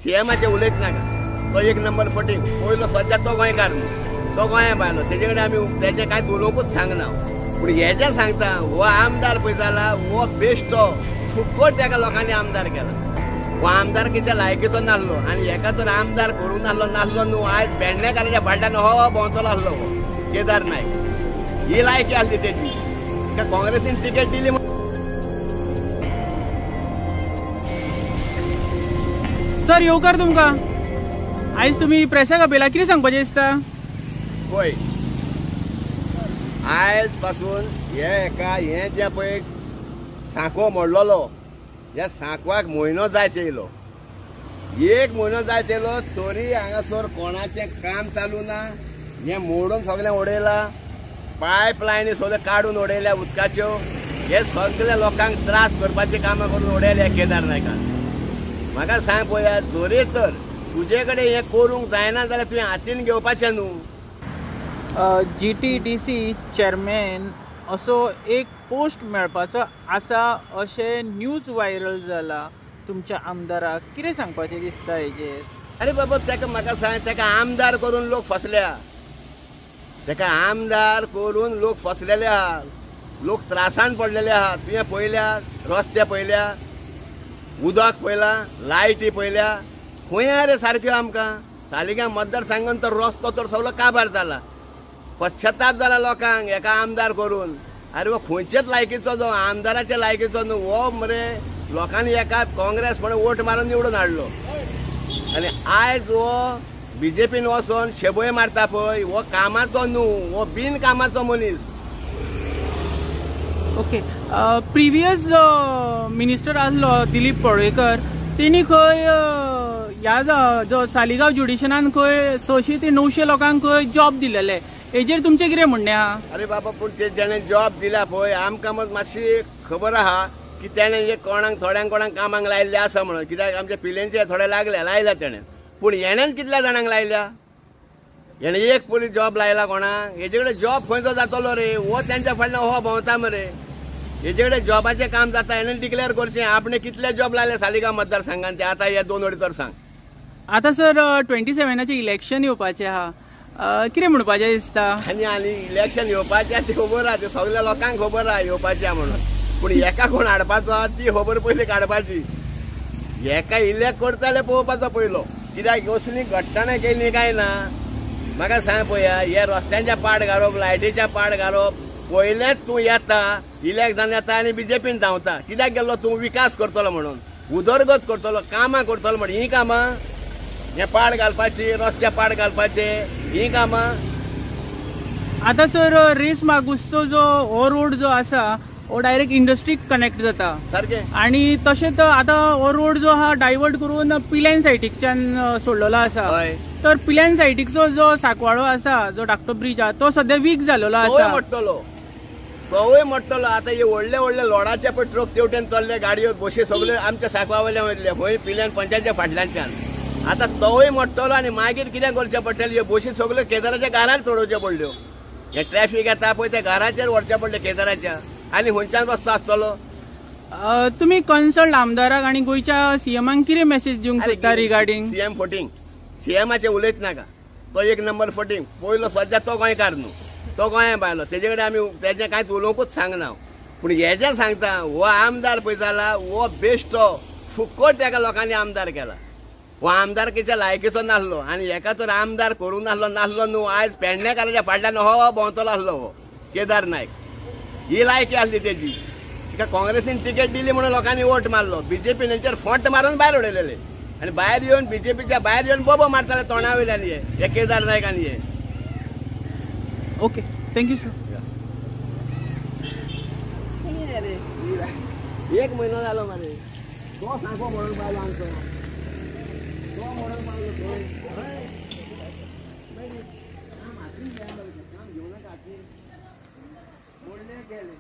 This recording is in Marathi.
सीएमाचे उलयत नाका. तो एक नंबर फटींग. पयलो सध्या तो गोंयकार न्हू, तो गोंया भायलो, तेजे कडेन आमी तेजे कांय उलोवंकूच सांगना. पूण हेजे सांगता, हो आमदार पळय जाला हो बेश्टो, फुकट ताका लोकांनी आमदार केला. हो आमदारकीच्या लायकीचो नासलो आनी हेका तर आमदार करूंक नासलो न्हू. आयज पेडणेकाराच्या फाटल्यान हो भोंवतलो आसलो हो केदार नायक. ही लायकी आसली तेजी. ताका काँग्रेसीन तिकेट दिली. सर येवकार तुमकां. आयज तुमी प्रेसाक आपयला, कितें सांगपाचें दिसता? पळय आयज पासून हे जे पळय सांको मोडलेलो, ह्या सांकवाक म्हयनो जायत येयलो. 1 म्हयनो जायत येयलो तरी हांगासर कोणाचें काम चालू ना. हें मोडून सगळें उडयलां. पायपलायनी सगळ्यो काडून उडयल्या उदकाच्यो. हे सगळे लोकांक त्रास करपाची कामां करून उडयल्या केदार नायकान. म्हाका सांग पळया, जोरी तर तुजे कडेन हें करूंक जायना जाल्यार तुवें हातीन घेवपाचें न्हू. GTDC चेअरमॅन असो एक पोस्ट मेळपाचो आसा अशें न्यूज व्हायरल जाला. तुमच्या आमदाराक कितें सांगपाचें दिसता हेजेर? अरे बाबा, ताका म्हाका सांग, ताका आमदार करून लोक फसल्या. ताका आमदार करून लोक फसलेले आहात. लोक त्रासान पडलेले आहात. तुवें पळयल्या रस्ते पळयल्या, उदक पळयलां, लायटी पळयल्या. खंय रे सारक्यो आमकां? सालिगांव मतदारसंघान तर रस्तो तर सगळो काबार जाला. पश्चाताप जाला लोकांक हेका आमदार करून. अरे वो खंयचेच लायकीचो जो आमदाराच्या लायकीचो न्हू. हो मरे लोकांनी एका काँग्रेस म्हणून वोट मारून निवडून हाडलो आनी आयज हो बीजेपीन वचोन शेबय मारता पळय, हो कामाचो न्हू, हो बिन कामाचो मनीस. ओके. प्रिवियस मिनिस्टर आसलो दिलीप पळयकर, तेणी खंय ह्या जो सालिगांव ज्युडिशनान खंय 600 ते 900 लोकांक खंय जॉब दिलेले. हेजेर तुमचें कितें म्हणणें आहा? अरे बाबा, पूण ते जेणे जॉब दिला पळय, आमकां मातशी खबर आहा की तेणें एक थोड्यांक कामाक लायिल्ले आसा म्हणून. कित्याक आमच्या पिलेंचे थोडे लायल्या तेणें. पूण हेणेन कितल्या जाणांक लायल्या? हेणें एक पयली जॉब लायला कोणाक? हेजे कडेन जॉब खंयचो जातलो रे? हो तेंच्या फाटल्यान हो भोंवता मरे. हेजे कडेन जॉबाचें काम जाता, हेणें डिक्लेअर करचें. आपणे कितले जॉब लायले सालिगांव मतदारसंघान ते आतां हे 2 वडी तर सांग. आतां सर 27 इलेक्शन येवपाचें आहा, कितें म्हणपाचें दिसता? आनी इलेक्शन येवपाचें ती खबर आहा, ती सगळ्या लोकांक खबर आहा येवपाचें म्हणून. पूण हेका कोण हाडपाचो ती खबर पयली काडपाची. हेका इलेक्ट करताले पळोवपाचो पयलो. कित्याक असली घट्टना केली काय ना. म्हाका सांग पळया, हे रस्त्यांच्या पाड घालप, लायटीच्या पाड घालप, पयलेच तूं येता इलेक्ट जावन येता आनी बीजेपीन धांवता. कित्याक गेल्लो तूं? विकास करतलो म्हणून, उदरगत करतलो, कामां करतलो म्हणून. ही कामां हे पाड घालपाची, रस्ते पाड घालपाचे, ही कामां. आतां सर रेस मागुसचो जो हो रोड जो आसा हो डायरेक्ट इंडस्ट्रीक कनेक्ट जाता सारकें. आनी तशेंच आतां हो रोड जो आहा डायवर्ट करून पिल्यान सायटीच्यान सोडलेलो आसा. तर पिल्यान सायटीचो जो साकवाडो आसा, जो धाकटो ब्रिज आहा, तो सध्या वीक जाल्लो आसा. तोय मोडटलो. आतां हे व्हडले व्हडले लोडाचे पळय ट्रक तेवटेन चल्ले, गाडयो बशी सगळ्यो आमच्या सांकवा वयल्यान वयतले खंय पिल्यान पंचायतीच्या फाटल्यानच्यान. आतां तोय मोडटलो आनी मागीर कितें करचें पडटलें? ह्यो बशी सगळ्यो केदाराच्या घरार चडोवच्यो पडल्यो. हे ट्रॅफिक येता पळय ते घराचेर व्हरचें पडलें केदाराच्या. आनी खंयच्यान रस्तो आसतलो? तुमी कन्सल्ड आमदाराक आनी गोंयच्या सीएमाक कितें मेसेज दिवंक सोदता रिगार्डिंग? सीएम फटींग. सीएमाचे उलयत नाका. तो एक नंबर फटींग. पयलो सध्या तो गोंयकार न्हू, तो गोंया भायलो, तेजे कडेन आमी तेजें कांयच उलोवंकूच सांगना. पूण हेजें सांगता, हो आमदार पळय जाला हो बेश्टो, फुकट ताका लोकांनी आमदार केला. हो आमदारकीच्या लायकीचो नासलो आनी हेका तर आमदार करूंक नासलो न्हू. आयज पेडणेकाराच्या फाटल्यान हो भोंवतलो आसलो हो केदार नायक. ही लायकी आसली तेजी. तिका काँग्रेसीन तिकेट दिली म्हणून लोकांनी वोट मारलो. बीजेपीन हेंचेर फट मारून भायर उडयलेले आनी भायर येवन बीजेपीच्या भायर येवन बोबो मारताले तोंडा वयल्यान हे केदार नायक आनी हे. Okay, thank you sir. 1 म्हयनो जालो मरे. तो सांगो म्हणून पावलो आमचो. तो म्हणून पावलो थंय. काम हातीन घेवन काम घेवं नाका हातीन. मोडले गेले.